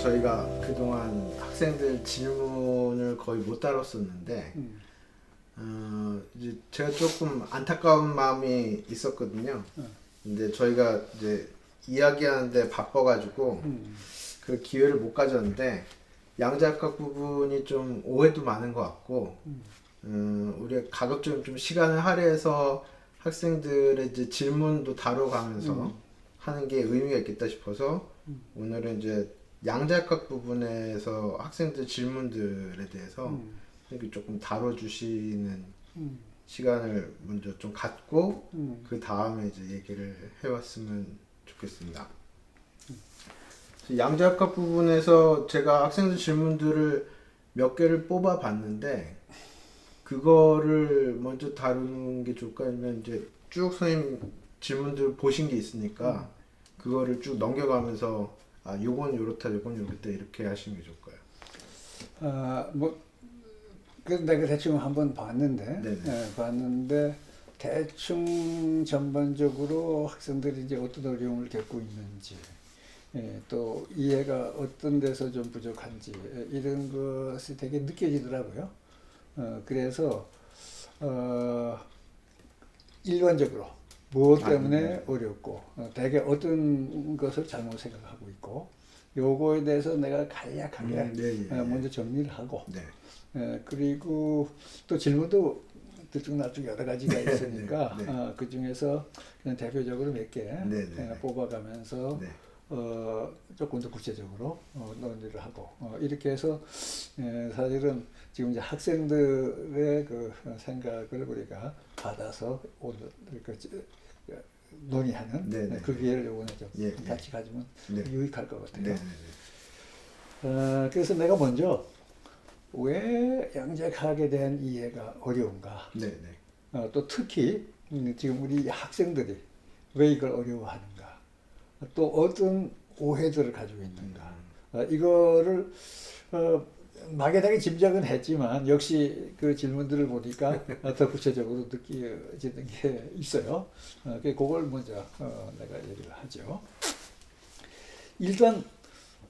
저희가 그동안 학생들 질문을 거의 못 다뤘었는데 이제 제가 조금 안타까운 마음이 있었거든요. 근데 저희가 이제 이야기하는데 바빠가지고 그 기회를 못 가졌는데 양자역학 부분이 좀 오해도 많은 것 같고 우리가 가급적 좀 시간을 할애해서 학생들의 이제 질문도 다뤄가면서 하는 게 의미가 있겠다 싶어서 오늘은 이제 양자역학 부분에서 학생들 질문들에 대해서 선생님이 조금 다뤄주시는 시간을 먼저 좀 갖고 그 다음에 이제 얘기를 해왔으면 좋겠습니다. 양자역학 부분에서 제가 학생들 질문들을 몇 개를 뽑아 봤는데 그거를 먼저 다루는 게 좋을까 아니면 이제 쭉 선생님 질문들 보신 게 있으니까 그거를 쭉 넘겨가면서 아 요건 요렇다 요건 요렇다 이렇게 하시는 게 좋을까요? 그래서 내가 대충 한번 봤는데, 봤는데 대충 전반적으로 학생들이 이제 어떤 어려움을 겪고 있는지, 또 이해가 어떤 데서 좀 부족한지 이런 것이 되게 느껴지더라고요. 그래서 일반적으로 무엇 때문에 어렵고 되게 어떤 것을 잘못 생각하고 있고 요거에 대해서 내가 간략하게 먼저 정리를 하고 그리고 또 질문도 들쭉날쭉 여러 가지가 있으니까 그 중에서 그냥 대표적으로 몇 개 뽑아가면서 조금 더 구체적으로 논의를 하고 이렇게 해서 사실은 지금 이제 학생들의 그 생각을 우리가 받아서 오늘 논의하는 그 기회를 요번에 좀 같이 가지면 유익할 것 같아요. 그래서 내가 먼저 왜 양자역학에 대한 이해가 어려운가? 또 특히 지금 우리 학생들이 왜 이걸 어려워하는가? 또 어떤 오해들을 가지고 있는가? 이거를 막연하게 짐작은 했지만 역시 그 질문들을 보니까 더 구체적으로 느껴지는 게 있어요. 그걸 먼저 내가 얘기를 하죠. 일단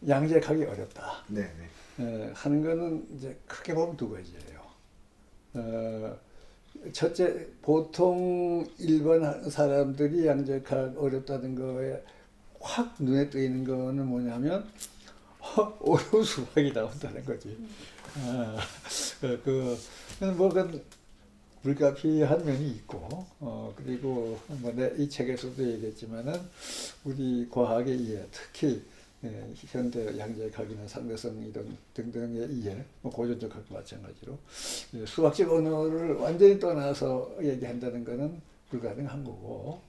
양자역학이 어렵다. 하는 거는 이제 크게 보면 두 가지예요. 첫째, 보통 일반 사람들이 양자역학 어렵다는 거에 확 눈에 띄는 거는 뭐냐면 어려운 수학이 나온다는 거지. 그 불가피한 면이 있고, 그리고 뭐 이 책에서도 얘기했지만은 우리 과학의 이해, 특히 현대 양자역학이나 상대성 이론 등등의 이해, 고전적학도 마찬가지로 수학적 언어를 완전히 떠나서 얘기한다는 것은 불가능한 거고,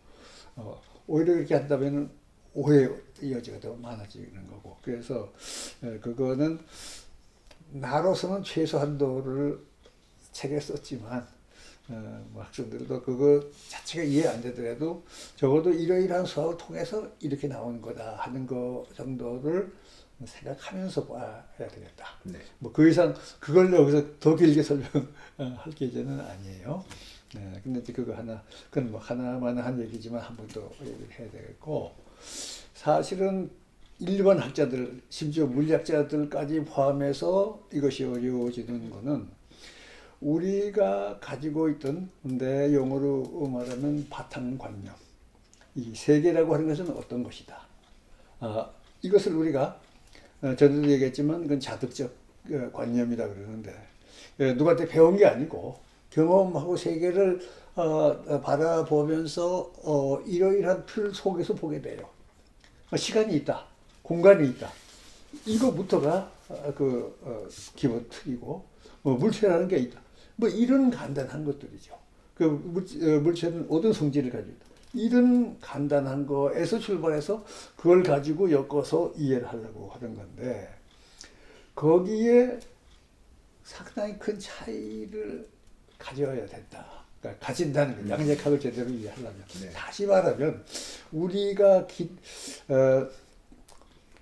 오히려 그렇게 한다면은 오해 여지가 더 많아지는 거고, 그래서 그거는 나로서는 최소한도를 책에 썼지만 학생들도 그거 자체가 이해 안 되더라도 적어도 이러이러한 수학을 통해서 이렇게 나오는 거다 하는 거 정도를 생각하면서 봐야 되겠다. 뭐 그 이상 그걸 여기서 더 길게 설명할 계제는 아니에요. 근데 이제 그건 뭐 하나만 한 얘기지만 한 번 더 얘기를 해야 되겠고, 사실은 일반 학자들, 심지어 물리학자들까지 포함해서 이것이 어려워지는 거는 우리가 가지고 있던 내 용어로 말하면 바탕관념, 이 세계라고 하는 것은 어떤 것이다. 이것을 우리가 전에도 얘기했지만 그건 자득적 관념이라 그러는데 누구한테 배운 게 아니고 경험하고 세계를 바라보면서 이러이러한 틀 속에서 보게 돼요. 시간이 있다, 공간이 있다. 이거부터가 기본 틀이고 물체라는 게 있다. 뭐 이런 간단한 것들이죠. 그 물체는 어떤 성질을 가지고 있다. 이런 간단한 거에서 출발해서 그걸 가지고 엮어서 이해를 하려고 하는 건데 거기에 상당히 큰 차이를 가져야 된다. 그러니까 가진다는 거예요. 양자역학을 제대로 이해하려면. 다시 말하면 우리가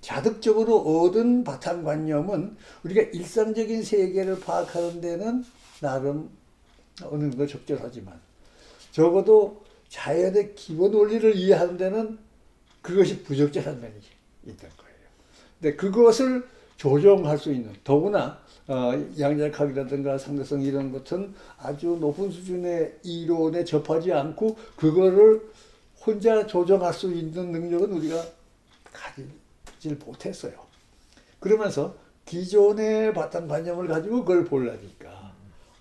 자득적으로 얻은 바탕관념은 우리가 일상적인 세계를 파악하는 데는 나름 어느 정도 적절하지만 적어도 자연의 기본 원리를 이해하는 데는 그것이 부적절한 면이 있던 거예요. 근데 그것을 조정할 수 있는, 더구나 양자역학이라든가 상대성 이런 것은 아주 높은 수준의 이론에 접하지 않고 그거를 혼자 조정할 수 있는 능력은 우리가 가지질 못했어요. 그러면서 기존의 바탕관념을 가지고 그걸 보려니까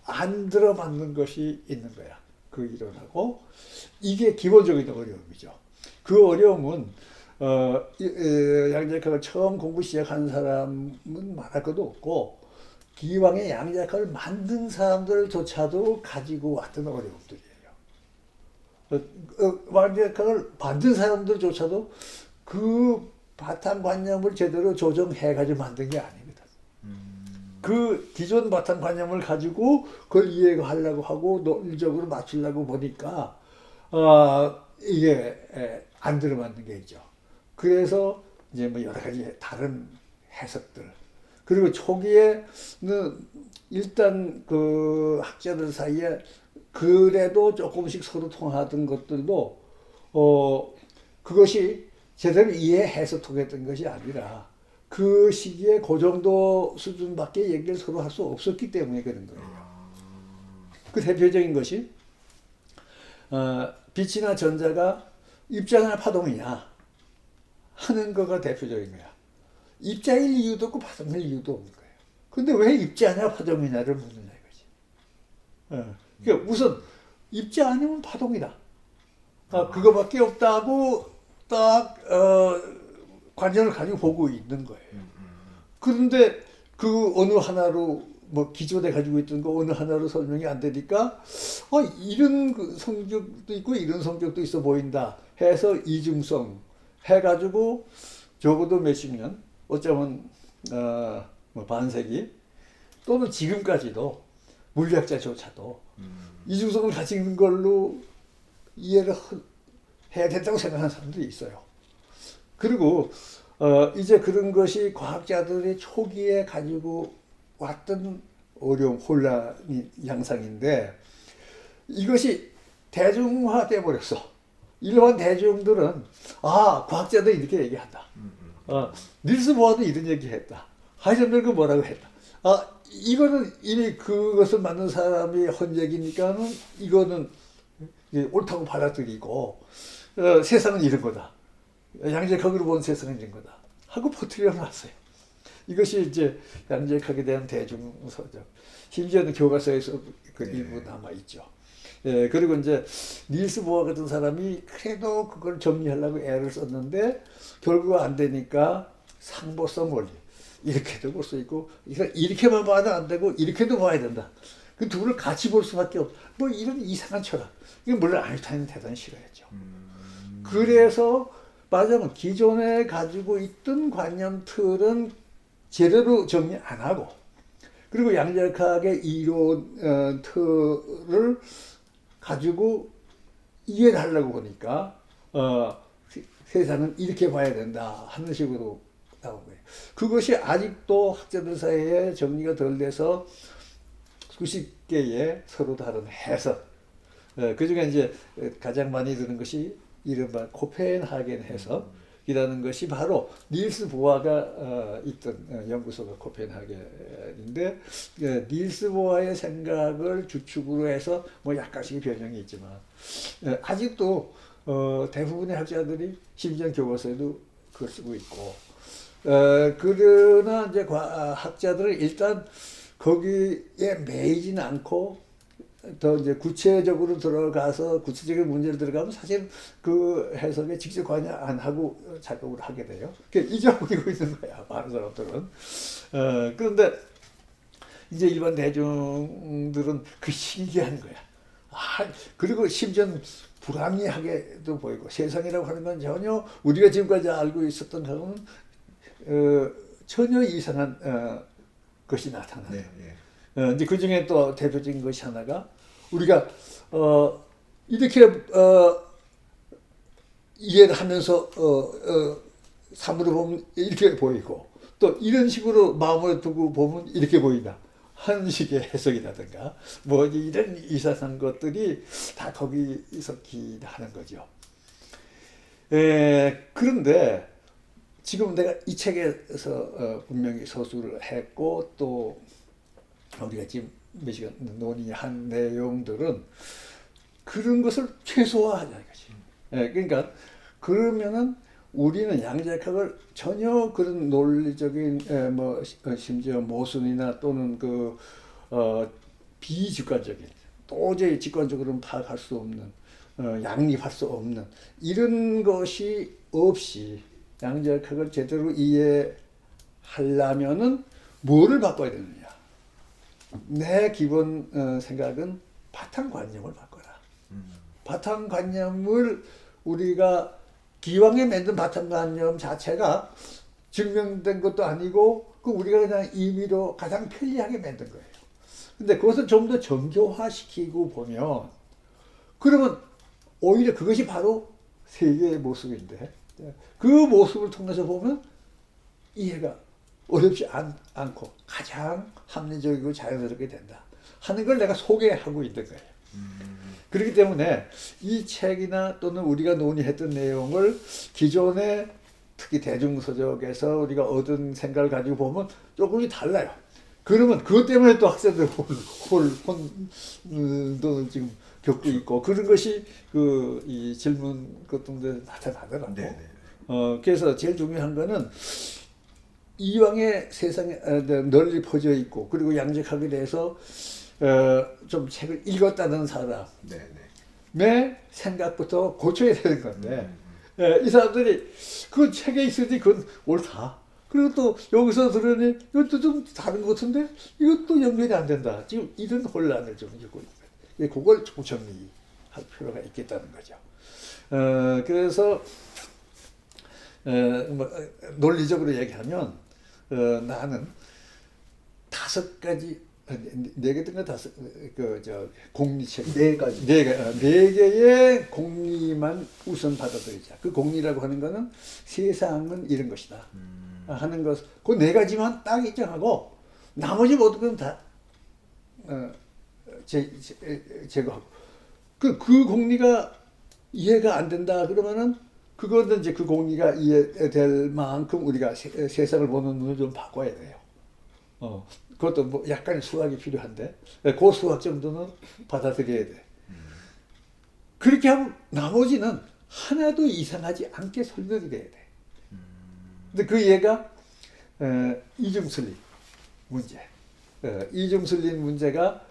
안 들어맞는 것이 있는 거야. 그 이론하고. 이게 기본적인 어려움이죠. 그 어려움은 양자역학을 처음 공부 시작한 사람은 말할 것도 없고 기왕에 양자역학을 만든 사람들조차도 가지고 왔던 어려움들이에요. 양자역학을 만든 사람들조차도 그 바탕관념을 제대로 조정해가지고 만든 게 아닙니다. 그 기존 바탕관념을 가지고 그걸 이해하려고 하고 논리적으로 맞추려고 보니까 이게 안 들어맞는 게 있죠. 그래서 이제 뭐 여러 가지 다른 해석들, 그리고 초기에는 일단 그 학자들 사이에 그래도 조금씩 서로 통하던 것들도 그것이 제대로 이해해서 통했던 것이 아니라 그 시기에 그 정도 수준밖에 얘기를 서로 할 수 없었기 때문에 그런 거예요. 그 대표적인 것이 빛이나 전자가 입자나 파동이냐 하는 거가 대표적인 거야. 입자일 이유도 없고 파동일 이유도 없는 거예요. 근데 왜 입자냐 파동이냐를 묻느냐 이거지. 그러니까 우선 입자 아니면 파동이다. 그거밖에 없다고 딱 관점을 가지고 보고 있는 거예요. 그런데 그 어느 하나로 뭐 기존에 가지고 있던 거 어느 하나로 설명이 안 되니까 이런 그 성격도 있고 이런 성격도 있어 보인다 해서 이중성 해가지고 적어도 몇십 년, 어쩌면 뭐 반세기 또는 지금까지도 물리학자조차도 이중성을 가지는 걸로 이해를 해야 된다고 생각하는 사람들이 있어요. 그리고 이제 그런 것이 과학자들이 초기에 가지고 왔던 어려움, 혼란 양상인데 이것이 대중화돼 버렸어. 일반 대중들은 과학자도 이렇게 얘기한다. 닐스 보아도 이런 얘기했다. 하이젠베그 뭐라고 했다. 이거는 이미 그것을 만든 사람이 한 얘기니까는 이거는 옳다고 받아들이고 세상은 이런 거다. 양자역학으로 본 세상은 이런 거다. 하고 퍼뜨려 놨어요. 이것이 이제 양자역학에 대한 대중서적. 심지어는 교과서에서 그 일부 남아 있죠. 그리고 이제 닐스 보아 같은 사람이 그래도 그걸 정리하려고 애를 썼는데 결국 안 되니까 상보성 원리 이렇게도 볼 수 있고 이렇게만 봐도 안 되고 이렇게도 봐야 된다. 그 둘을 같이 볼 수밖에 없. 뭐 이런 이상한 철학. 이게 물론 아인슈타인은 대단히 싫어했죠. 그래서 말하자면 기존에 가지고 있던 관념 틀은 제대로 정리 안 하고 그리고 양자역학의 이론 틀을 가지고 이해를 하려고 보니까 세상은 이렇게 봐야 된다 하는 식으로 나온 거예요. 그것이 아직도 학자들 사이에 정리가 덜 돼서 수십 개의 서로 다른 해석. 그 중에 이제 가장 많이 드는 것이 이른바 코펜하겐 해석이라는 것이 바로 닐스 보아가 있던 연구소가 코펜하겐인데 닐스 보아의 생각을 주축으로 해서 뭐 약간씩 변형이 있지만 아직도 대부분의 학자들이 심지어 교과서에도 그걸 쓰고 있고 그러나 이제 학자들은 일단 거기에 매이지는 않고 더 이제 구체적으로 들어가서 구체적인 문제를 들어가면 사실 그 해석에 직접 관여 안 하고 작업을 하게 돼요. 그러니까 잊어버리고 있는 거야 많은 사람들은. 그런데 이제 일반 대중들은 그 신기한 거야. 그리고 심지어 불합리하게도 보이고 세상이라고 하는 건 전혀 우리가 지금까지 알고 있었던 거는 전혀 이상한 것이 나타나요. 네. 이제 그 중에 또 대표적인 것이 하나가 우리가 이렇게 이해를 하면서 사물을 보면 이렇게 보이고 또 이런 식으로 마음을 두고 보면 이렇게 보인다 하는 식의 해석이라든가 뭐 이런 이상한 것들이 다 거기서 기하는 거죠. 그런데 지금 내가 이 책에서 분명히 서술을 했고 또 우리가 지금 몇 시간 논의한 내용들은 그런 것을 최소화하자 이거지. 예, 그러니까 그러면은 우리는 양자역학을 전혀 그런 논리적인 뭐 심지어 모순이나 또는 그 비직관적인 도저히 직관적으로는 파악할 수 없는 양립할 수 없는 이런 것이 없이 양자역학을 제대로 이해하려면은 뭐를 바꿔야 되느냐? 내 기본 생각은 바탕관념을 바꿔라. 바탕관념을 우리가 기왕에 만든 바탕관념 자체가 증명된 것도 아니고 그 우리가 그냥 임의로 가장 편리하게 만든 거예요. 근데 그것을 좀 더 정교화시키고 보면 그러면 오히려 그것이 바로 세계의 모습인데 그 모습을 통해서 보면 이해가 어렵지 않고 가장 합리적이고 자연스럽게 된다 하는 걸 내가 소개하고 있는 거예요. 그렇기 때문에 이 책이나 또는 우리가 논의했던 내용을 기존의 특히 대중서적에서 우리가 얻은 생각을 가지고 보면 조금이 달라요. 그러면 그것 때문에 또 학생들 혼돈을 지금 겪고 있고 그런 것이 그 이 질문 같은 데 나타나더라고. 그래서 제일 중요한 거는 이왕의 세상에 널리 퍼져 있고 그리고 양자역학에 대해서 좀 책을 읽었다는 사람의 생각부터 고쳐야 되는 건데 이 사람들이 그 책에 있으니 그건 옳다. 그리고 또 여기서 들으니 이것도 좀 다른 것 같은데 이것도 연결이 안 된다. 지금 이런 혼란을 좀 겪고 있는 거예요. 그걸 좀 정리할 필요가 있겠다는 거죠. 그래서 뭐 논리적으로 얘기하면 나는 5가지 4개든가 5그 공리책 4가지 4개의 공리만 우선 받아들이자. 그 공리라고 하는 거는 세상은 이런 것이다 하는 것, 그 4가지만 딱 인정하고 나머지 모든 건 다 제거하고 그 공리가 이해가 안 된다 그러면은 그거는 이제 그 공리가 이해될 만큼 우리가 세상을 보는 눈을 좀 바꿔야 돼요. 그것도 뭐 약간의 수학이 필요한데 그 수학 정도는 받아들여야 돼. 그렇게 하면 나머지는 하나도 이상하지 않게 설명이 돼야 돼. 근데 그 얘가 이중슬림 문제. 이중슬림 문제가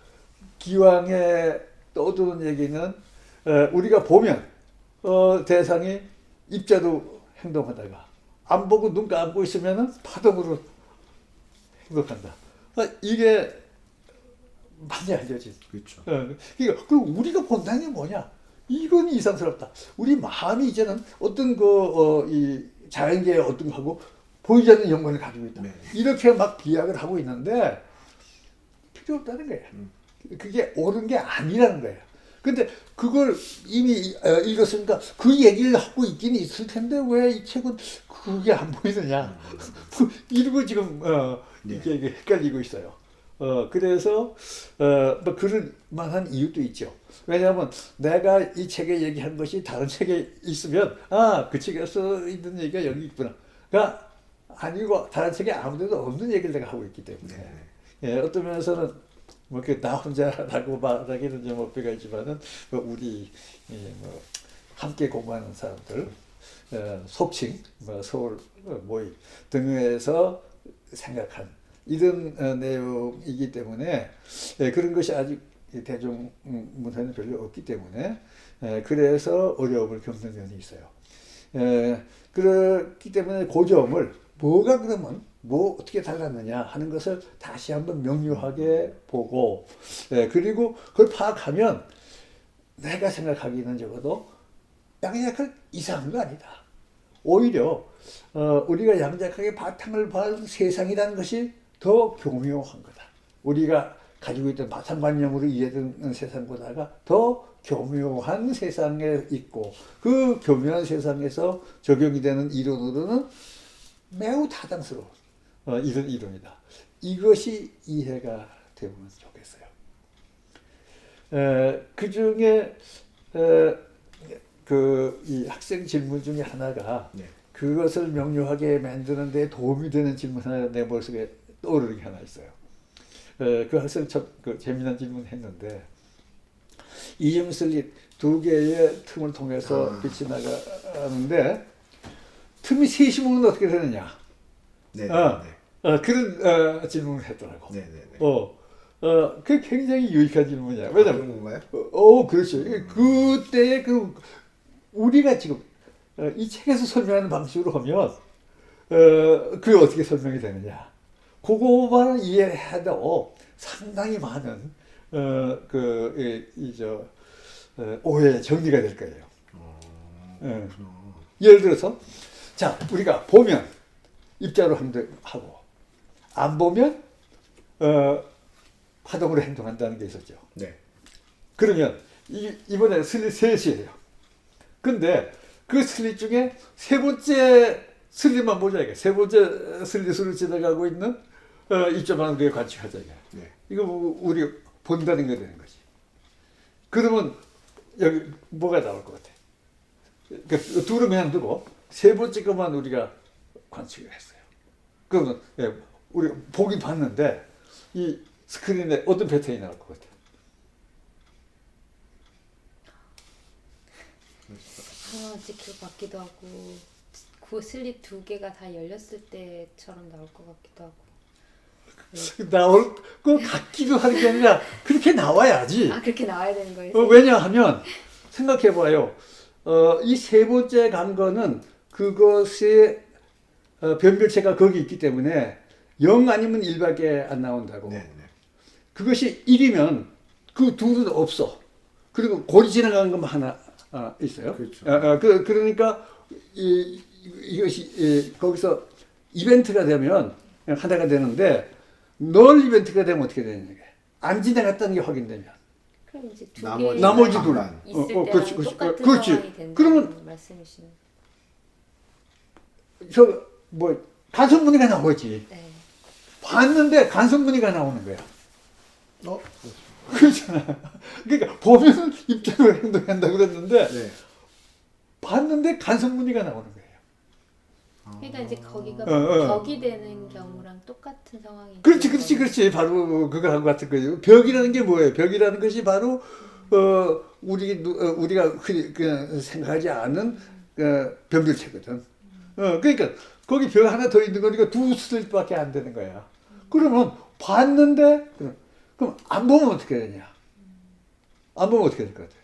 기왕에 떠도는 얘기는 우리가 보면 대상이 입자로 행동하다가 안 보고 눈 감고 있으면 파동으로 행동한다. 이게 많이 알려진. 그렇죠. 그러니까 우리가 본다는 게 뭐냐? 이건 이상스럽다. 우리 마음이 이제는 어떤 이 자연계의 어떤 거하고 보이지 않는 연관을 가지고 있다. 이렇게 막 비약을 하고 있는데 필요 없다는 거예요. 그게 옳은 게 아니라는 거예요. 근데 그걸 이미 읽었으니까 그 얘기를 하고 있긴 있을 텐데 왜 이 책은 그게 안 보이느냐. 이러고 지금 이게 헷갈리고 있어요. 그래서 뭐 그럴 만한 이유도 있죠. 왜냐하면 내가 이 책에 얘기한 것이 다른 책에 있으면 그 책에 써 있는 얘기가 여기 있구나가 아니고 다른 책에 아무데도 없는 얘기를 내가 하고 있기 때문에 어떤 면에서는 뭐 나 혼자라고 말하기는 좀 어폐가 있지만은 우리 뭐 함께 공부하는 사람들 속칭 뭐 서울 모임 등에서 생각한 이런 내용이기 때문에 그런 것이 아직 대중 문화는 별로 없기 때문에 그래서 어려움을 겪는 면이 있어요. 그렇기 때문에 그 점을 뭐가 그러면 뭐 어떻게 달랐느냐 하는 것을 다시 한번 명료하게 보고 그리고 그걸 파악하면 내가 생각하기는 적어도 양자역학 이상한 거 아니다. 오히려 우리가 양자역학의 바탕을 반 세상이라는 것이 더 교묘한 거다. 우리가 가지고 있던 바탕관념으로 이해되는 세상보다가 더 교묘한 세상에 있고 그 교묘한 세상에서 적용이 되는 이론으로는 매우 타당스러운 이런 이론이다. 이것이 이해가 되면 좋겠어요. 그 중에 이 학생 질문 중에 하나가 그것을 명료하게 만드는 데 도움이 되는 질문 하나 내 머릿속에 떠오르는 게 하나 있어요. 그 학생 참 재미난 질문 했는데 이중 슬릿 두 개의 틈을 통해서 빛이 나가는데 틈이 셋이면 어떻게 되느냐? 네. 그런 질문을 했더라고. 네. 그 굉장히 유익한 질문이야. 왜냐면 그런 건가요? 그렇죠. 그때의 우리가 지금 이 책에서 설명하는 방식으로 하면 그게 어떻게 설명이 되느냐? 그거만 이해해도 상당히 많은 오해 정리가 될 거예요. 예를 들어서 자 우리가 보면 입자로 하고 안 보면 파동으로 행동한다는 게 있었죠. 네. 그러면 이번에 슬릿 셋이에요. 근데 그 슬릿 중에 세 번째 슬릿만 보자 이게. 세 번째 슬릿으로 지나가고 있는 입자만 우리가 관측하자 이게. 네. 이거 우리 본다는 게 되는 거지. 그러면 여기 뭐가 나올 것 같아? 그러니까 둘은 그냥 두고 세 번째 것만 우리가 관측을 했어요. 그러면 우리 보긴 봤는데 이 스크린에 어떤 패턴이 나올 것 같아? 찍힐 것 같기도 하고 그 슬립 두 개가 다 열렸을 때처럼 나올 것 같기도 하고 나올 것 같기도 하는 게 아니라 그렇게 나와야지. 그렇게 나와야 되는 거예요? 왜냐하면 생각해봐요. 이 세 번째 간 거는 그것의 변별체가 거기 있기 때문에 0 아니면 1밖에 안 나온다고. 네. 그것이 1이면 그 둘은 없어. 그리고 고리 지나가는 것만 하나 있어요. 그렇죠. 그러니까 이것이 거기서 이벤트가 되면 하나가 되는데 널 이벤트가 되면 어떻게 되느냐. 안 지나갔다는 게 확인되면. 그럼 이제 두 나머지 개가 둘은 있을 때랑 똑같은 그렇지. 상황이 된다는 그러면 말씀이시네요. 간섭무늬가 나오지. 네. 봤는데 간섭무늬가 나오는 거야. 그렇잖아. 그러니까 보면 입장으로 행동한다 그랬는데 네. 봤는데 간섭무늬가 나오는 거예요. 그러니까 이제 거기가 벽이 되는 경우랑 똑같은 상황이. 그렇지. 바로 그거하고 같은 거예요. 벽이라는 게 뭐예요? 벽이라는 것이 바로 우리가 그냥 생각하지 않은 변별체거든. 그러니까 거기 벽 하나 더 있는 거니까 두 슬립밖에 안 되는 거야. 그러면 봤는데 그럼 안 보면 어떻게 되냐? 안 보면 어떻게 될 것 같아?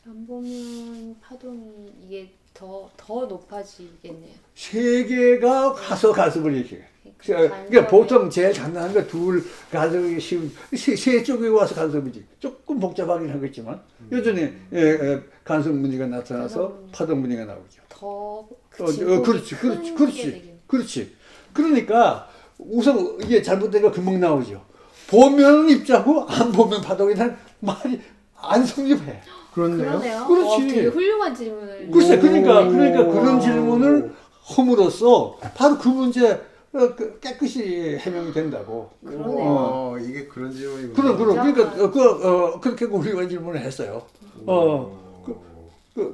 안 보면 파동이 이게 더 높아지겠네요. 세 개가 가속을 얘기해. 그러니까 보통 제일 간단한 거 둘 가속이 쉬운 세 쪽에 와서 간섭이지. 조금 복잡하긴 하겠지만 여전히 간섭 무늬가 나타나서 파동 무늬가 나오죠. 그렇지. 그러니까 우선 이게 잘못된 거 금방 나오죠. 보면 입자고 안 보면 파동이 난 말이 안 성립해. 그러네요. 그렇지. 되게 훌륭한 질문을. 글쎄, 그러니까 그런 질문을 함으로써 바로 그 문제 깨끗이 해명이 된다고. 그러네요. 이게 그런 질문이구나. 그러니까 그렇게 훌륭한 질문을 했어요.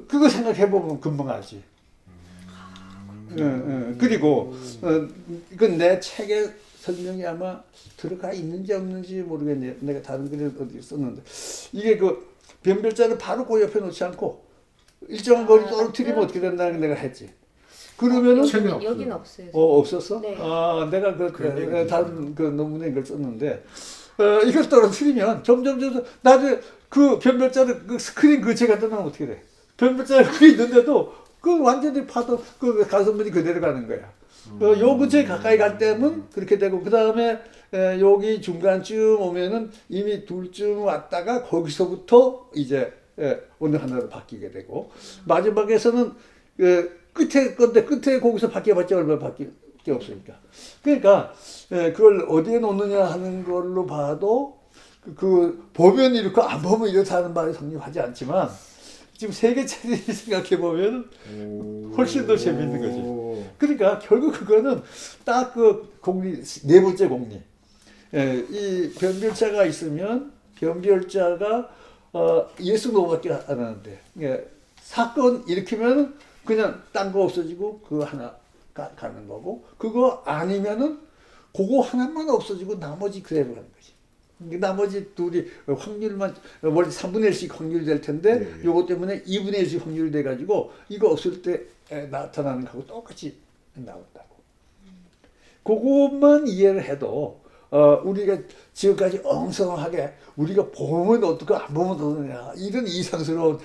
그거 생각해 보면 금방 알지. 그리고 이건 내 책에 설명이 아마 들어가 있는지 없는지 모르겠네요. 내가 다른 글에 어디 썼는데 이게 변별자를 바로 그 옆에 놓지 않고 일정한 거리 떨어뜨리면 어떻게 된다는 걸 내가 했지. 그러면은 여기는 없어요. 없었어? 네. 내가 다른 논문에 이걸 썼는데 이걸 떨어뜨리면 점점 나중에 그 변별자를 그 스크린 근처에 갖다 놓으면 어떻게 돼? 변별자가 거기 있는데도 그 완전히 파도 그 간섭물이 그대로 가는 거야. 요 근처에 가까이 갈 때면 그렇게 되고 그 다음에 여기 중간쯤 오면은 이미 둘쯤 왔다가 거기서부터 이제 어느 하나로 바뀌게 되고 마지막에서는 끝에 건데 끝에 거기서 바뀌어봤자 얼마 바뀔 게 없으니까. 그러니까 그걸 어디에 놓느냐 하는 걸로 봐도 그 보면 이렇고 안 보면 이렇다는 말이 성립하지 않지만 지금 세계차를 생각해 보면 훨씬 더 재밌는 거지. 그러니까 결국 그거는 딱 그 공리 네 번째 공리. 이 변별자가 있으면 변별자가 예수 노밖에 안 하는데 사건 일으키면 그냥 딴 거 없어지고 그거 하나 가는 거고, 그거 아니면은 그거 하나만 없어지고 나머지 그대로 가는 거지. 나머지 둘이 확률만 원래 3분의 1씩 확률이 될 텐데 네. 요거 때문에 2분의 1씩 확률이 돼 가지고 이거 없을 때 나타나는 거하고 똑같이 나온다고. 그것만 이해를 해도 우리가 지금까지 엉성하게 우리가 보면 어떻고 안 보면 어떠냐 이런 이상스러운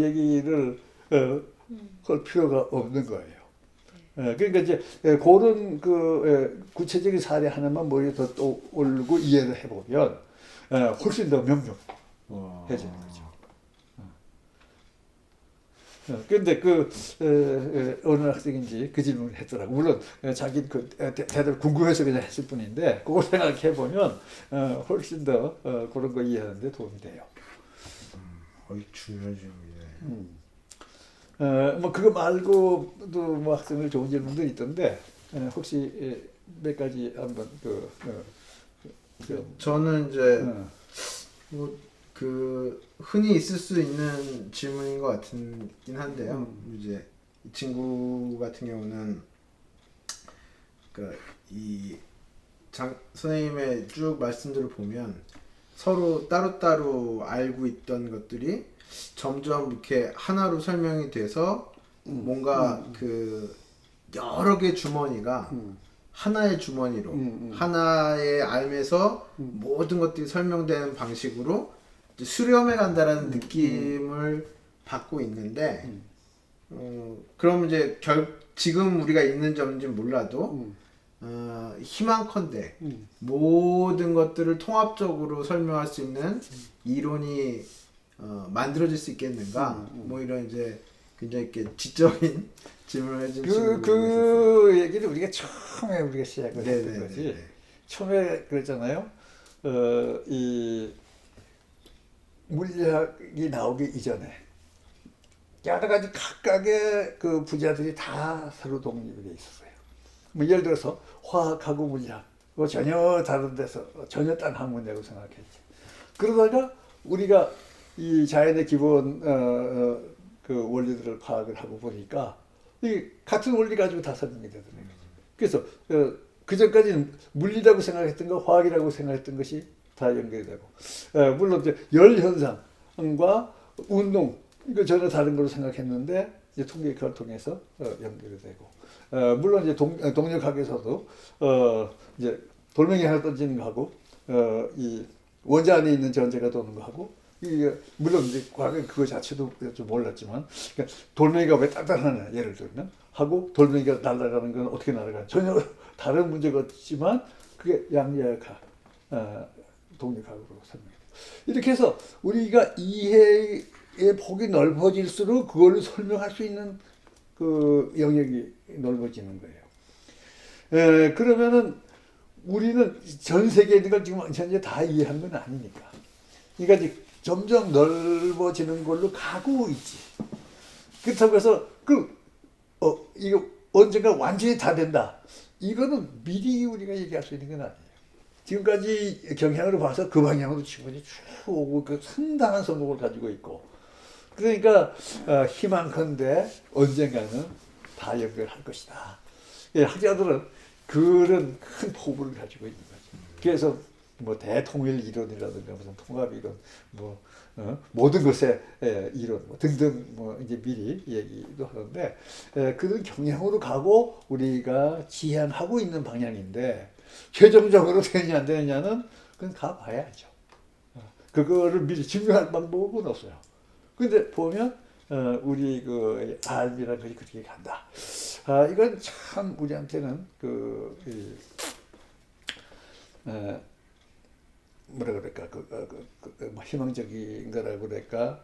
얘기를 할 필요가 없는 거예요. 그러니까 이제 그런 구체적인 사례 하나만 머리에 더 떠올리고 이해를 해보면 훨씬 더 명료해지는 거죠. 근데 어느 학생인지 그 질문을 했더라고. 물론 자기 대답 궁금해서 그냥 했을 뿐인데 그걸 생각해 보면 훨씬 더 그런 거 이해하는데 도움이 돼요. 중요한 질문이네. 뭐 그거 말고도 뭐 학생들 좋은 질문도 있던데 혹시 몇 가지 한번 저는 이제 흔히 있을 수 있는 질문인 것 같긴 한데요. 이제 이 친구 같은 경우는 선생님의 쭉 말씀들을 보면 서로 따로따로 알고 있던 것들이 점점 이렇게 하나로 설명이 돼서 뭔가 여러 개 주머니가 하나의 주머니로 하나의 알에서 모든 것들이 설명되는 방식으로 이제 수렴해 간다라는 느낌을 받고 있는데 그럼 이제 지금 우리가 있는 점인지 몰라도 희망컨대 모든 것들을 통합적으로 설명할 수 있는 이론이 만들어질 수 있겠는가? 뭐 이런 이제 굉장히 이렇게 지적인 질문을 해준 친구가 그 얘기를 우리가 처음에 우리가 시작을 했던 거지. 처음에 그랬잖아요. 이 물리학이 나오기 이전에 여러 가지 각각의 그 분야들이 다 서로 독립이 돼 있었어요. 뭐 예를 들어서 화학하고 물리학, 뭐 전혀 다른 데서 전혀 딴 학문이라고 생각했지. 그러다가 우리가 이 자연의 기본 그 원리들을 파악을 하고 보니까 이 같은 원리 가지고 다 설명이 되더라고요. 그래서 그 전까지는 물리라고 생각했던 거, 화학이라고 생각했던 것이 다 연결이 되고, 물론 이제 열 현상과 운동 이거 전혀 다른 걸로 생각했는데 이제 통계학을 통해서 연결이 되고, 물론 이제 동력학에서도 이제 돌멩이 하나 던지는 거하고 이 원자 안에 있는 전자가 도는 거하고, 이게 물론 이제 과거에 그거 자체도 좀 몰랐지만, 그러니까 돌멩이가 왜 단단하냐 예를 들면 하고 돌멩이가 날아가는 건 어떻게 날아가냐 전혀 다른 문제가 없지만 그게 양력학 동력학으로 설명해요. 이렇게 해서 우리가 이해의 폭이 넓어질수록 그걸로 설명할 수 있는 그 영역이 넓어지는 거예요. 그러면은 우리는 전 세계에 있는 걸 지금 현재 다 이해한 건 아니니까. 그러니까 이제 점점 넓어지는 걸로 가고 있지. 그렇다고 해서 이거 언젠가 완전히 다 된다. 이거는 미리 우리가 얘기할 수 있는 건 아니에요. 지금까지 경향으로 봐서 그 방향으로 충분히 쭉 오고 그 상당한 성공을 가지고 있고. 그러니까 희망컨대 언젠가는 다 연결할 것이다. 학자들은 그런 큰 포부를 가지고 있는 거죠. 그래서 뭐 대통일 이론이라든가 무슨 통합 이론, 뭐 모든 것의 이론 뭐 등등 뭐 이제 미리 얘기도 하는데 그런 경향으로 가고 우리가 지향하고 있는 방향인데 최종적으로 되느냐 안 되느냐는 그건 가봐야죠. 그거를 미리 증명할 방법은 없어요. 근데 보면 우리 그 알미라는 것이 그렇게 간다. 이건 참 우리한테는 뭐라 그럴까 뭐 희망적인 거라고 그럴까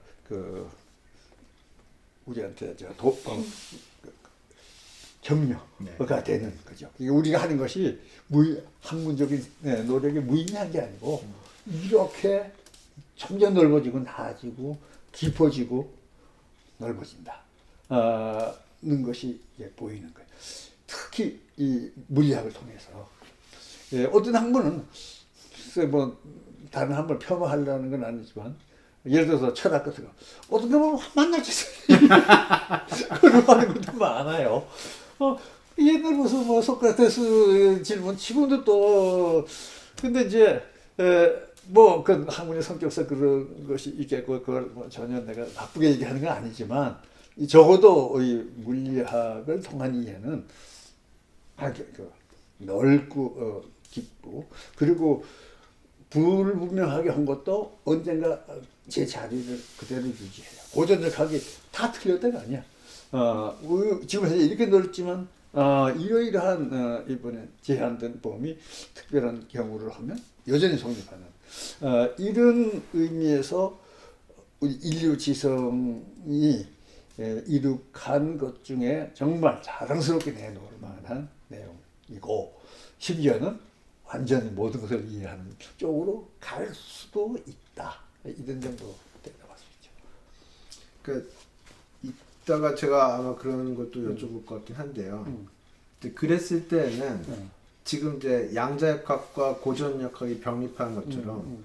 우리한테 격려가 되는 거죠. 우리가 하는 것이 학문적인 노력이 무의미한 게 아니고 이렇게 점점 넓어지고 나아지고 깊어지고 넓어진다. 는 것이 보이는 거예요. 특히 이 물리학을 통해서 어떤 학문은 뭐 다른 학문을 폄하하려는 건 아니지만 예를 들어서 철학 같은 거 어떤 거 보면 만날 짓을 그런 하는 것도 많아요. 옛날 무슨 뭐 소크라테스 질문 지금도 또 근데 이제 뭐 그 학문의 성격상 그런 것이 있겠고 그걸 뭐 전혀 내가 나쁘게 얘기하는 건 아니지만 적어도 이 물리학을 통한 이해는 아주 넓고 깊고 그리고 불분명하게 한 것도 언젠가 제 자리를 그대로 유지해요. 고전적하게 다 틀렸다가 아니야. 지금 현재 이렇게 넓지만 이러이러한 이번에 제한된 범위 특별한 경우를 하면 여전히 성립하는 이런 의미에서 우리 인류 지성이 이룩한 것 중에 정말 자랑스럽게 내놓을 만한 내용이고 심지어는 완전히 모든 것을 이해하는 쪽으로 갈 수도 있다. 이런 정도 나올 수 있죠. 그 이따가 제가 아마 그런 것도 여쭤볼 것 같긴 한데요. 그랬을 때는 지금 이제 양자역학과 고전역학이 병립하는 것처럼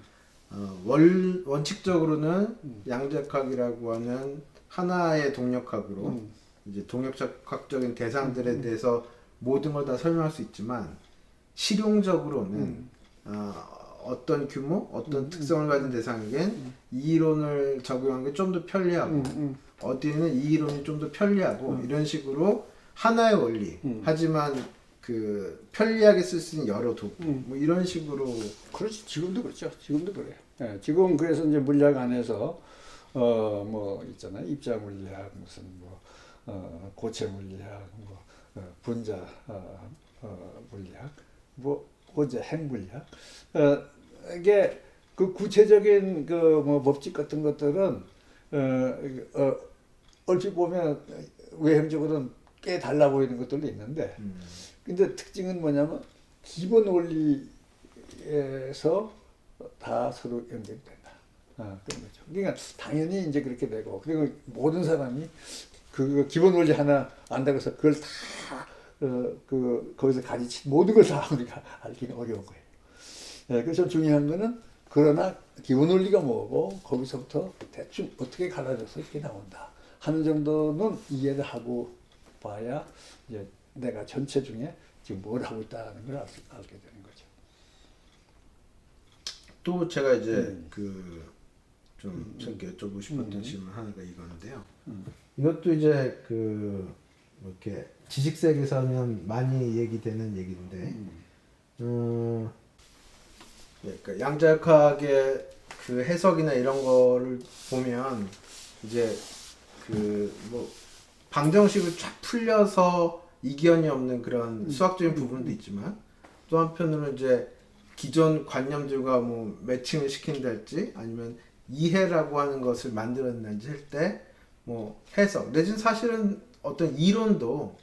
원칙적으로는 양자역학이라고 하는 하나의 동역학으로 이제 동역학적인 대상들에 대해서 모든 걸 다 설명할 수 있지만 실용적으로는 어떤 규모, 어떤 특성을 가진 대상에겐 이 이론을 적용하는 게 좀 더 편리하고 어디는 이 이론이 좀 더 편리하고 이런 식으로 하나의 원리 하지만 그 편리하게 쓸 수 있는 여러 도구 뭐 이런 식으로 그렇지 지금도 그렇죠. 지금도 그래요. 지금 그래서 이제 물리학 안에서 뭐 있잖아요. 입자 물리학 무슨 뭐 고체 물리학 뭐 분자 물리학 뭐 고체 핵 물리학 이게 그 구체적인 그 뭐 법칙 같은 것들은 얼핏 보면 외형적으로는 꽤 달라 보이는 것들도 있는데 근데 특징은 뭐냐면 기본 원리에서 다 서로 연결이 된다. 그런 거죠. 그러니까 당연히 이제 그렇게 되고 그리고 모든 사람이 그 기본 원리 하나 안다고 해서 그걸 다 거기서 가르친 모든 걸 다 우리가 알기는 어려운 거예요. 그래서 중요한 거는 그러나 기본 원리가 뭐고 거기서부터 대충 어떻게 갈라져서 이렇게 나온다 하는 정도는 이해를 하고 봐야 이제 내가 전체 중에 지금 뭘 하고 있다는 걸 알게 되는 거죠. 또 제가 이제 좀 여쭤보고 싶었던 질문 하나가 이건데요. 이것도 이제 뭐 이렇게 지식 세계에서는 많이 얘기되는 얘기인데, 그러니까 양자역학의 그 해석이나 이런 거를 보면 이제 뭐 방정식을 쫙 풀려서 이견이 없는 그런 수학적인 부분도 있지만 또 한편으로는 이제 기존 관념들과 뭐 매칭을 시킨달지 아니면 이해라고 하는 것을 만들어낸다든지 할 때 뭐 해석 내지는 사실은 어떤 이론도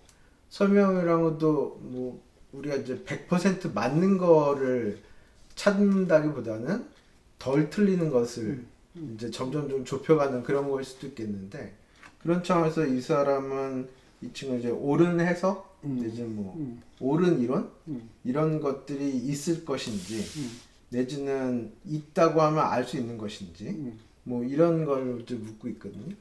설명이란 것도 뭐 우리가 이제 100% 맞는 거를 찾는다기보다는 덜 틀리는 것을 이제 점점 좀 좁혀가는 그런 거일 수도 있겠는데 그런 차원에서 이 사람은 이 친구 이제 옳은 해석 내지는 뭐 옳은 이론 이런 것들이 있을 것인지 내지는 있다고 하면 알 수 있는 것인지 뭐 이런 걸 좀 묻고 있거든요.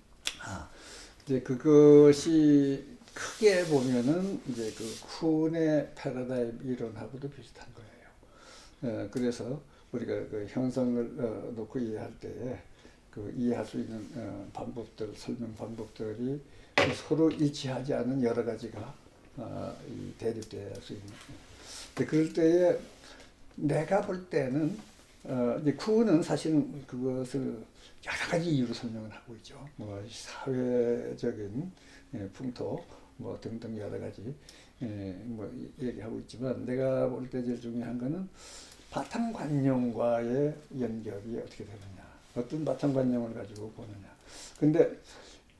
이제 그것이 크게 보면은 이제 그 쿤의 패러다임 이론하고도 비슷한 거예요. 그래서 우리가 그 형성을 놓고 이해할 때에 그 이해할 수 있는 방법들, 설명 방법들이 서로 일치하지 않은 여러 가지가 대립될 수 있는. 근데 그럴 때에 내가 볼 때는 이제 쿤은 사실은 그것을 여러 가지 이유로 설명을 하고 있죠. 뭐 사회적인 풍토 뭐 등등 여러 가지 뭐 얘기하고 있지만 내가 볼 때 제일 중요한 거는 바탕관념과의 연결이 어떻게 되느냐, 어떤 바탕관념을 가지고 보느냐. 근데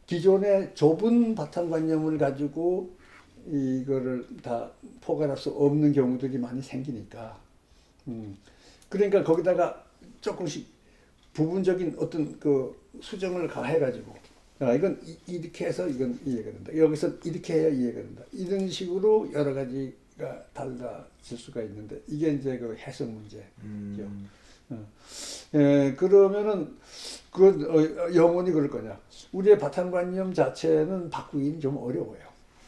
기존의 좁은 바탕관념을 가지고 이거를 다 포괄할 수 없는 경우들이 많이 생기니까, 그러니까 거기다가 조금씩 부분적인 어떤 그 수정을 가해가지고, 이건 이렇게 해서 이건 이해가 된다. 여기서 이렇게 해야 이해가 된다. 이런 식으로 여러 가지가 달라질 수가 있는데 이게 이제 그 해석 문제죠. 그러면은 그 영원히 그럴 거냐? 우리의 바탕관념 자체는 바꾸기는 좀 어려워요.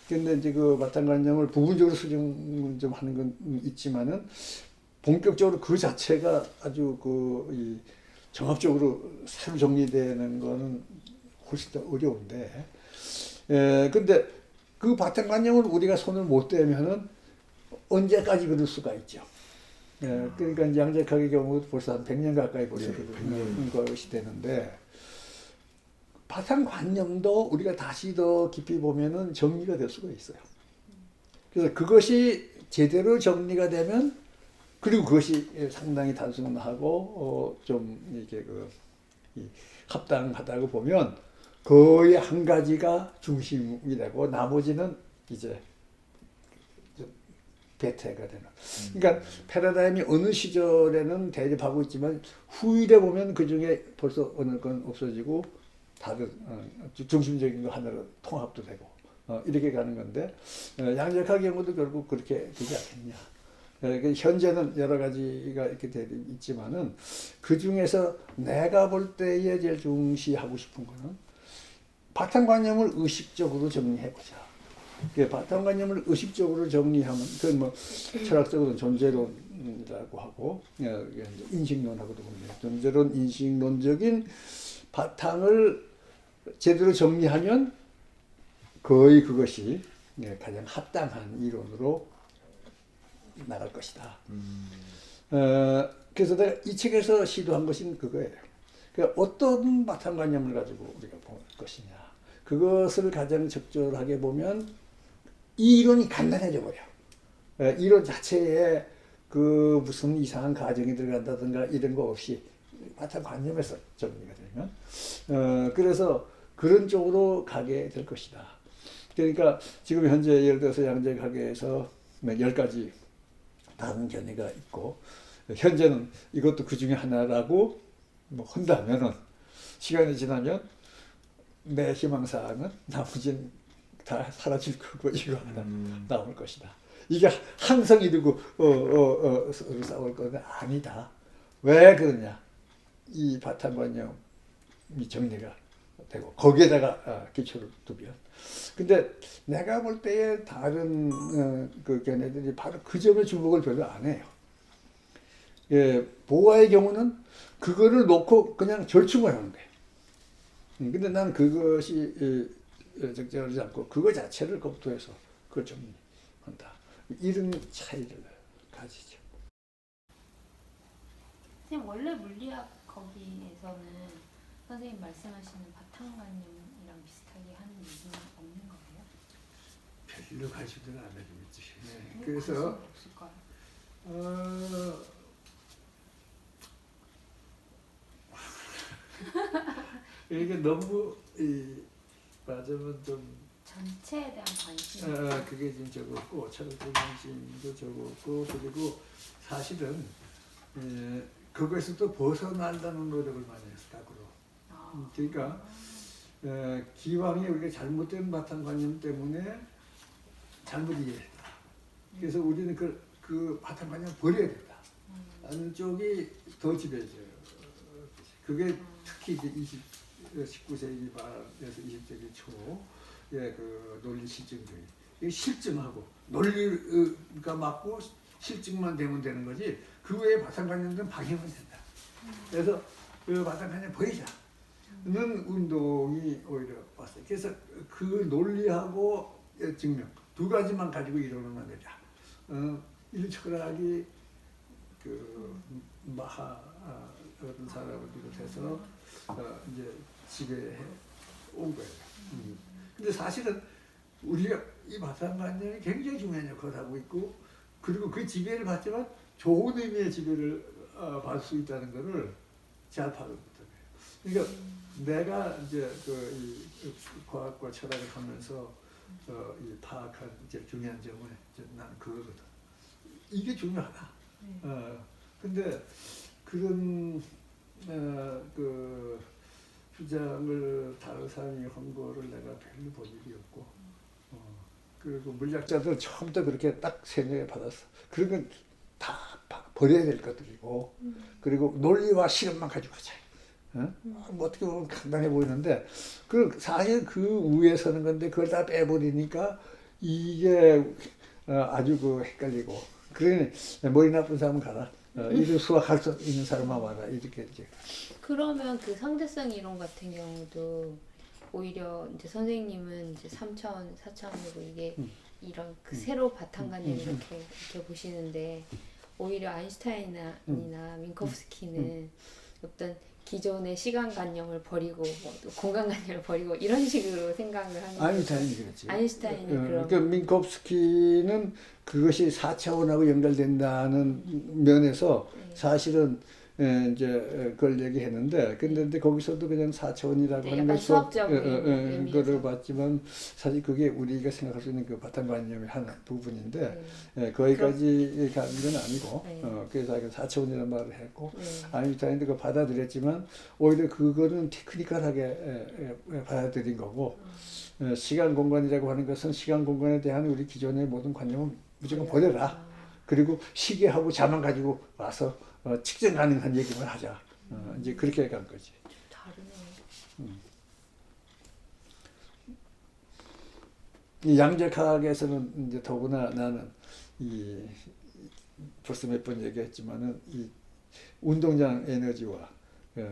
근데 이제 그 바탕관념을 부분적으로 수정 좀 하는 건 있지만은 본격적으로 그 자체가 아주 이 종합적으로 새로 정리되는 거는 훨씬 더 어려운데, 근데 그 바탕관념을 우리가 손을 못 대면은 언제까지 그럴 수가 있죠. 그러니까 이제 양자역학의 경우 벌써 한 100년 가까이 보려는 것이 되는데, 바탕관념도 우리가 다시 더 깊이 보면은 정리가 될 수가 있어요. 그래서 그것이 제대로 정리가 되면, 그리고 그것이 상당히 단순하고 좀 이렇게 합당하다고 보면 거의 한 가지가 중심이 되고 나머지는 이제 배태가 되는. 그러니까 패러다임이 어느 시절에는 대립하고 있지만 후일에 보면 그 중에 벌써 어느 건 없어지고 다른 중심적인 거 하나로 통합도 되고 이렇게 가는 건데, 양자역학의 경우도 결국 그렇게 되지 않겠냐. 현재는 여러 가지가 이렇게 있지만은 그 중에서 내가 볼 때에 제일 중시하고 싶은 거는 바탕관념을 의식적으로 정리해보자. 바탕관념을 의식적으로 정리하면 그건 뭐 철학적으로는 존재론이라고 하고 인식론하고도 보면 존재론 인식론적인 바탕을 제대로 정리하면 거의 그것이 가장 합당한 이론으로 나갈 것이다. 그래서 내가 이 책에서 시도한 것은 그거예요. 그러니까 어떤 바탕관념을 가지고 우리가 볼 것이냐. 그것을 가장 적절하게 보면 이 이론이 간단해져 버려. 이론 자체에 그 무슨 이상한 가정이 들어간다든가 이런 거 없이 바탕관념에서 정리가 되면 그래서 그런 쪽으로 가게 될 것이다. 그러니까 지금 현재 예를 들어서 양자역학에서 10가지 다른 견해가 있고 현재는 이것도 그 중에 하나라고 뭐 한다면은 시간이 지나면 내 희망사항은 나머지는 다 사라질 거고 이거 하나 나올 것이다. 이게 항상 이러고 서로 싸울 건 아니다. 왜 그러냐? 이 바탕관념이 정리가 되고 거기에다가 기초를 두면. 근데 내가 볼 때에 다른 그 견해들이 바로 그 점에 주목을 별로 안 해요. 보아의 경우는 그거를 놓고 그냥 절충을 하는 거예요. 근데 나는 그것이 적절하지 않고 그거 자체를 검토해서 그걸 정리한다. 이런 차이를 가지죠. 선생님 원래 물리학 거기에서는 선생님 말씀하시는 바탕관념이랑 비슷하게 하는 얘기는 없는 거예요? 별로 관심을 안 가지고 있지. 그래서 이게 너무 맞으면 좀 전체에 대한 관심. 그게 좀 적었고 철학적 관심도 적었고 그리고 사실은 그것에서 벗어나려는 노력을 많이 했어 거꾸로. 그러니까 기왕에 우리가 잘못된 바탕관념 때문에 잘못 이해했다. 그래서 우리는 그 바탕관념 버려야 된다. 하는 쪽이 더 지배죠. 그게 특히 이제 19세기 말에서 20세기 초 그 논리 실증주의. 이 실증하고 논리가 맞고 실증만 되면 되는 거지 그 외에 바탕관념들은 방해만 된다. 그래서 그 바탕관념 버리자는 운동이 오히려 왔어요. 그래서 그 논리하고 증명 두 가지만 가지고 이론을 만들자. 이 철학이 그 마하 어떤 사람을 비롯해서 이제 지배해 온 거예요. 근데 사실은 우리가 이 바탕관념이 굉장히 중요한 역할을 하고 있고 그리고 그 지배를 받지만 좋은 의미의 지배를 받을 수 있다는 것을 잘 파악을 못해요. 그러니까 내가 이제 이 과학과 철학을 하면서 이 파악한 제일 중요한 점은 나는 그거거든. 이게 중요하다. 근데 그런 그 주장을 다른 사람이 한 거를 내가 별로 본 일이 없고 그리고 물리학자들 처음부터 그렇게 딱 세뇌 받았어. 그런 건 다 버려야 될 것들이고 그리고 논리와 실험만 가지고 하자. 어? 뭐 어떻게 보면 간단해 보이는데 사실 그 위에 서는 건데 그걸 다 빼버리니까 이게 아주 그 헷갈리고 그러니 머리 나쁜 사람은 가라. 이를 수학할 수 있는 사람만 와라. 이렇게 이제. 그러면 그 상대성 이론 같은 경우도 오히려 이제 선생님은 이제 3차원, 4차원이고 이게 이런 그 새로 바탕관념 이렇게 보시는데 오히려 아인슈타인이나 민코프스키는 어떤 기존의 시간관념을 버리고 뭐 공간관념을 버리고 이런 식으로 생각을 하는 아인슈타인이 그랬지. 아인슈타인이 그런 그러니까 민코프스키는 그것이 4차원하고 연결된다는 면에서 사실은 이제 그걸 얘기했는데 근데 거기서도 그냥 4차원이라고 네, 하는 약간 것을 수학적인 거를 봤지만 사실 그게 우리가 생각할 수 있는 그 바탕관념의 한 부분인데 거기까지 가는 건 아니고 그래서 4차원이라는 말을 했고 아인슈타인도 그거 받아들였지만 오히려 그거는 테크니컬하게 받아들인 거고 시간 공간이라고 하는 것은 시간 공간에 대한 우리 기존의 모든 관념은 무조건 버려라. 그리고 시계하고 자만 가지고 와서 측정 가능한 얘기만 하자. 이제 그렇게 간 거지. 다르네. 이 양자과학에서는 이제 더구나 나는 이 벌써 몇 번 얘기했지만은 이 운동장 에너지와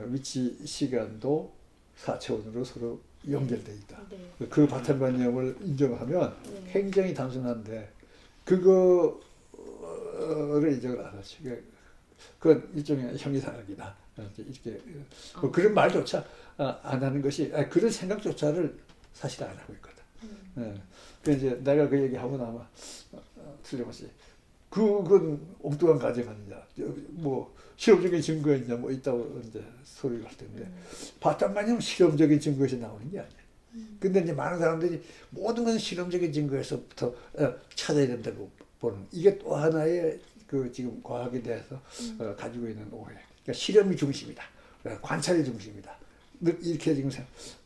위치 시간도 4차원으로 서로 연결돼 있다. 네. 그 바탕관념을 인정하면 굉장히 단순한데 그거를 인정을 안 하지. 그건 일종의 형이상학이다. 이렇게 그런 말조차 안 하는 것이 그런 생각조차를 사실 안 하고 있거든. 그래서 이제 내가 그 얘기하고 나면 틀림없이 그건 엉뚱한 가정 아니냐, 뭐 실험적인 증거 있냐, 뭐 있다고 이제 소리를 할 텐데 바탕관념은 실험적인 증거에서 나오는 게 아니야. 근데 이제 많은 사람들이 모든 건 실험적인 증거에서부터 찾아야 된다고 보는 이게 또 하나의 그 지금 과학에 대해서 가지고 있는 오해. 그러니까 실험이 중심이다. 관찰이 중심이다. 이렇게 지금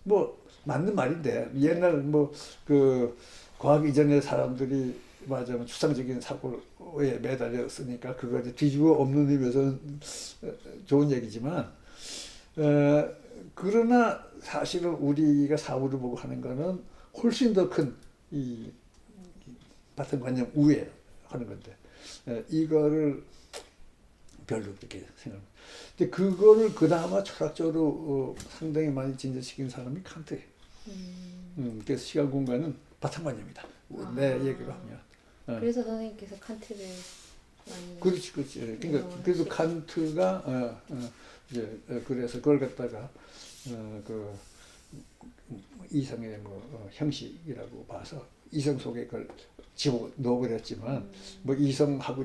뭐 맞는 말인데 옛날 뭐 그 과학 이전의 사람들이 말하자면 추상적인 사고에 매달렸으니까 그거 이제 뒤집어 엎는 의미에서는 좋은 얘기지만 그러나 사실은 우리가 사물을 보고 하는 거는 훨씬 더 큰 이 바탕관념 위에 하는 건데 이거를 별로 그렇게 생각합니다. 근데 그거를 그나마 철학적으로 상당히 많이 진전시킨 사람이 칸트예요. 그래서 시간 공간은 바탕관념이다. 내 얘기로 하면. 그래서 선생님께서 칸트를 많이 그렇지. 그러니까 그래서 칸트가 이제 그래서 그걸 갖다가 그 이성의 뭐 형식이라고 봐서 이성 속에 그걸 집어 넣어버렸지만 뭐 이성하고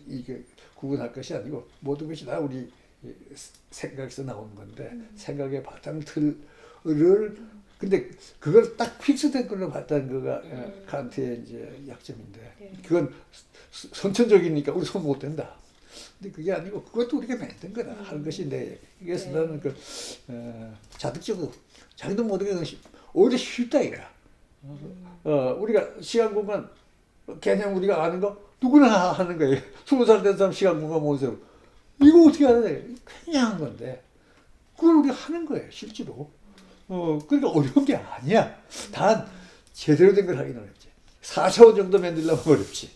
이게 구분할 것이 아니고 모든 것이 다 우리 생각에서 나오는 건데 생각의 바탕틀을 근데 그걸 딱 픽스된 걸로 봤다는 거가 칸트의 이제 약점인데 그건 선천적이니까 우리 손 못 댄다. 근데 그게 아니고 그것도 우리가 만든 거다 하는 것이 내 얘기. 그래서 나는 그 자득적으로 자기도 모르게 오히려 쉽다 이거야. 우리가 시간 공간 개념 우리가 아는 거 누구나 하는 거예요. 20살 된 사람 시간 공간 모르세요. 이거 어떻게 하냐? 그냥 한 건데 그걸 우리가 하는 거예요 실제로. 그러니까 어려운 게 아니야. 단 제대로 된 걸 하기는 어렵지. 4차원 정도 만들려면 어렵지.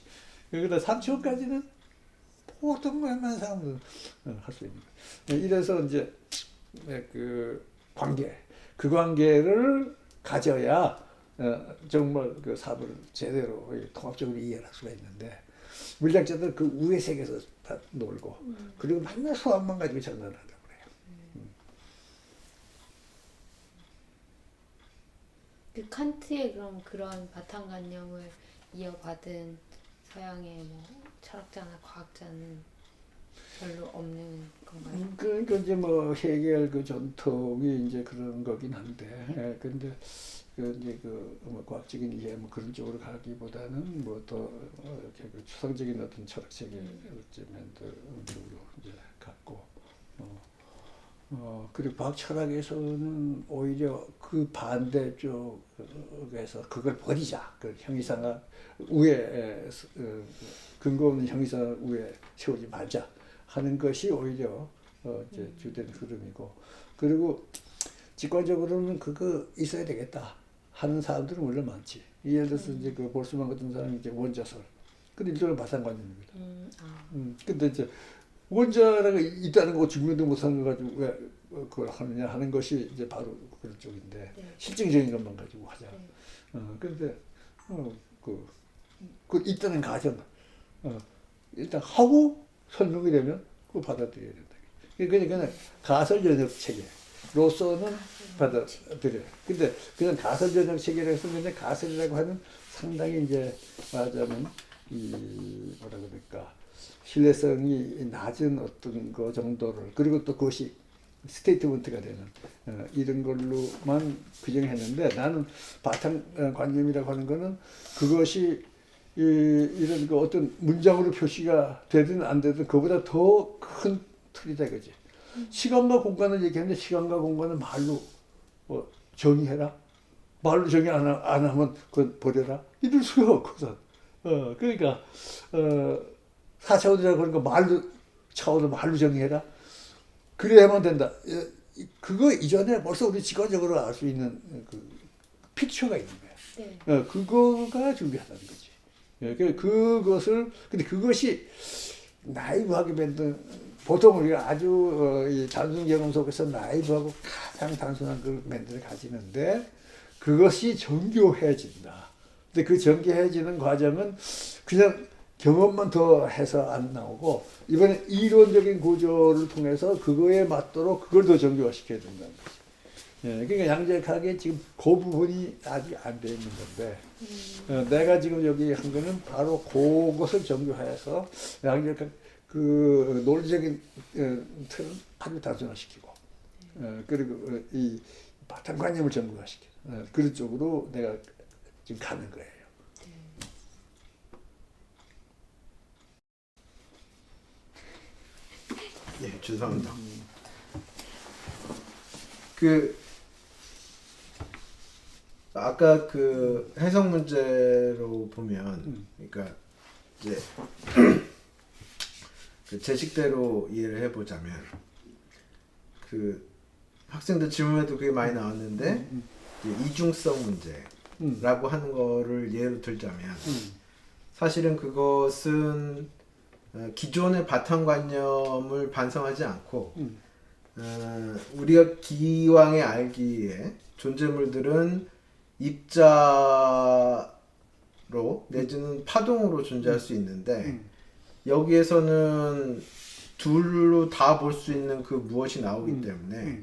그러다 3차원까지는 보통 웬만한 사람들은 할 수 있는 거예요. 이래서 이제 그 관계, 그 관계를 가져야 정말 그 사부를 제대로 통합적으로 이해할 수가 있는데 물리학자들 그 우회 세계에서 다 놀고 그리고 맨날 수학만 가지고 장난을 하더라고요. 그 칸트의 그런 바탕관념을 이어받은 서양의 뭐 철학자나 과학자는 별로 없는 건가요? 그러니까 이제 뭐 해결 그 전통이 이제 그런 거긴 한데, 근데 그 이제 뭐 과학적인 이해 뭐 그런 쪽으로 가기보다는 뭐 더 이렇게 그 추상적인 어떤 철학적인 면들로 이제 갖고, 그리고 과학 철학에서는 오히려 그 반대 쪽에서 그걸 버리자. 그 형이상학 위에 근거 없는 형이상학 위에 세우지 말자 하는 것이 오히려 이제 주된 흐름이고, 그리고 직관적으로는 그거 있어야 되겠다 하는 사람들은 물론 많지. 예를 들어서 이제 그 볼스만 같은 사람이 이제 원자설, 근데 일종의 바탕관념입니다. 근데 이제 원자라가 있다는 거 증명도 못하는 거 가지고 왜 그걸 하느냐 하는 것이 이제 바로 그런 쪽인데, 네. 실증적인 것만 가지고 하자. 네. 근데 그 있다는 가정 일단 하고 설명이 되면 그거 받아들여야 된다. 그러니까 가설 전역 체계로서는 받아들여요. 근데 그냥 가설 전역 체계라고 했는데, 가설이라고 하는 상당히 이제 말하자면 이 뭐라 그럴까, 신뢰성이 낮은 어떤 거 정도를, 그리고 또 그것이 스테이트먼트가 되는 이런 걸로만 규정했는데, 나는 바탕관념이라고 하는 거는 그것이 이런 그 어떤 문장으로 표시가 되든 안 되든 그보다 더 큰 틀이다 이거지. 시간과 공간을 얘기하는데, 시간과 공간을 말로 정의해라. 말로 정의 안 하면 그건 버려라. 이럴 수가 없거든. 그러니까 4차원이라고 하는 거 말로, 차원을 말로 정의해라. 그래야만 된다. 그거 이전에 벌써 우리 직관적으로 알 수 있는 그 픽처가 있는 거야. 네. 그거가 중요하다는 거지. 그것을, 근데 그것이 나이브하게 만든, 보통 우리가 아주 이 단순 경험 속에서 나이브하고 가장 단순한 그 멘트를 가지는데, 그것이 정교해진다. 근데 그 정교해지는 과정은 그냥 경험만 더 해서 안 나오고, 이번에 이론적인 구조를 통해서 그거에 맞도록 그걸 더 정교화시켜야 된다는 거죠. 그러니까 양적하게 지금 그 부분이 아직 안 돼 있는 건데, 내가 지금 여기 한 거는 바로 그것을 정교화해서 양적하게 그 논리적인 틀은 아주 단순화시키고, 그리고 이 바탕관념을 정교화시켜, 그런 쪽으로 내가 지금 가는 거예요. 예, 죄송합니다. 그 아까 그 해석 문제로 보면, 그러니까 이제 그 제 식대로 이해를 해보자면, 그 학생들 질문에도 그게 많이 나왔는데, 이제 이중성 문제라고 하는 거를 예로 들자면, 사실은 그것은 기존의 바탕관념을 반성하지 않고, 우리가 기왕에 알기에 존재물들은 입자로 내지는 파동으로 존재할 수 있는데, 여기에서는 둘로 다 볼 수 있는 그 무엇이 나오기 때문에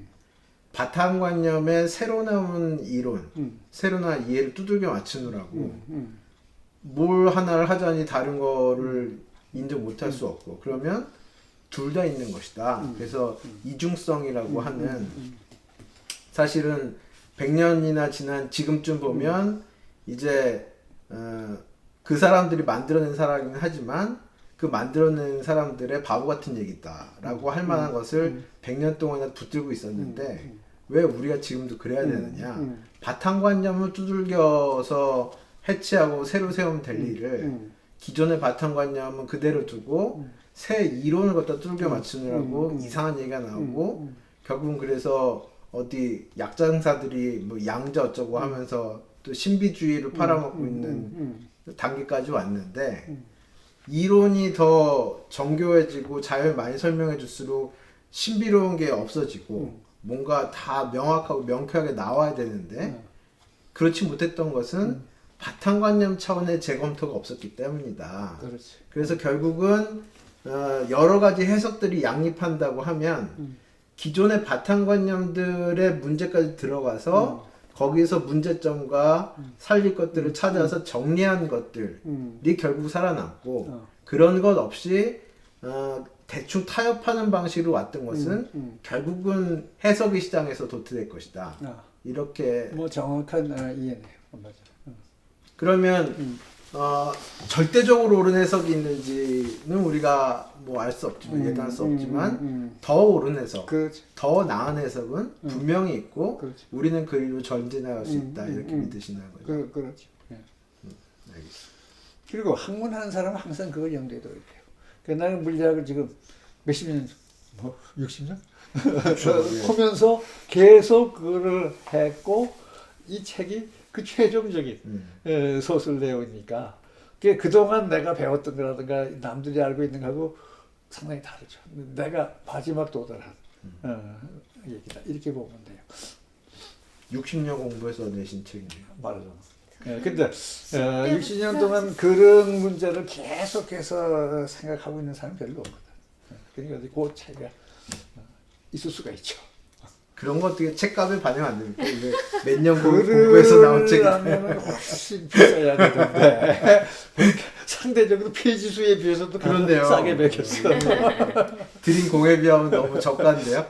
바탕관념의 새로 나온 이론, 새로 나온 이해를 두들겨 맞추느라고 뭘 하나를 하자니 다른 거를 인정 못할 수 없고, 그러면 둘 다 있는 것이다. 그래서 이중성이라고 하는, 사실은 100년이나 지난 지금쯤 보면 이제 그 사람들이 만들어낸 사람이긴 하지만 그 만들어낸 사람들의 바보 같은 얘기다라고 할 만한 것을 100년 동안이나 붙들고 있었는데, 왜 우리가 지금도 그래야 되느냐. 바탕관념을 두들겨서 해체하고 새로 세우면 될 일을 기존의 바탕관념은 그대로 두고 새 이론을 갖다 두들겨 맞추느라고 이상한 얘기가 나오고, 결국은 그래서 어디 약장사들이 뭐 양자 어쩌고 하면서 또 신비주의를 팔아먹고 있는 단계까지 왔는데, 이론이 더 정교해지고 잘 많이 설명해 줄수록 신비로운 게 없어지고 뭔가 다 명확하고 명쾌하게 나와야 되는데, 그렇지 못했던 것은 바탕관념 차원의 재검토가 없었기 때문이다. 그렇지. 그래서 결국은 여러 가지 해석들이 양립한다고 하면 기존의 바탕관념들의 문제까지 들어가서 거기서 문제점과 살릴 것들을 찾아서 정리한 것들이 결국 살아남고, 그런 것 없이 대충 타협하는 방식으로 왔던 것은 결국은 해석의 시장에서 도태될 것이다. 이렇게 뭐 정확한 이해네요. 맞아. 그러면 절대적으로 옳은 해석이 있는지는 우리가 뭐 알 수 없지만 예단할 수 없지만 더 옳은 해석, 그렇지. 더 나은 해석은 분명히 있고 그렇지. 우리는 그 일로 전진할 수 있다 이렇게 믿으시는 거죠. 그렇죠. 예. 알겠습니다. 그리고 학문하는 사람은 항상 그걸 염두에 둬야 돼요. 그러니까 나는 물리학을 지금 몇십 년, 뭐 60년? 그렇죠. 예. 하면서 계속 그거를 했고 이 책이 그 최종적인 소설 내용이니까 그동안 내가 배웠던 거라든가 남들이 알고 있는 거하고 상당히 다르죠. 내가 마지막 도달한 얘기다. 이렇게 보면 돼요. 60년 공부해서 내신 책이네요. 말하자면. 근데 60년 동안 그런 문제를 계속해서 생각하고 있는 사람이 별로 없거든. 그러니까 그 책이 있을 수가 있죠. 그런 거 어떻게 책값에 반영 안 됩니까? 몇 년 공부해서 나온 책인데 훨씬 비싸야 되는데 상대적으로 페이지 수에 비해서도 그런데요. 싸게 매겼어. 드린 공에 비하면 너무 저가인데요.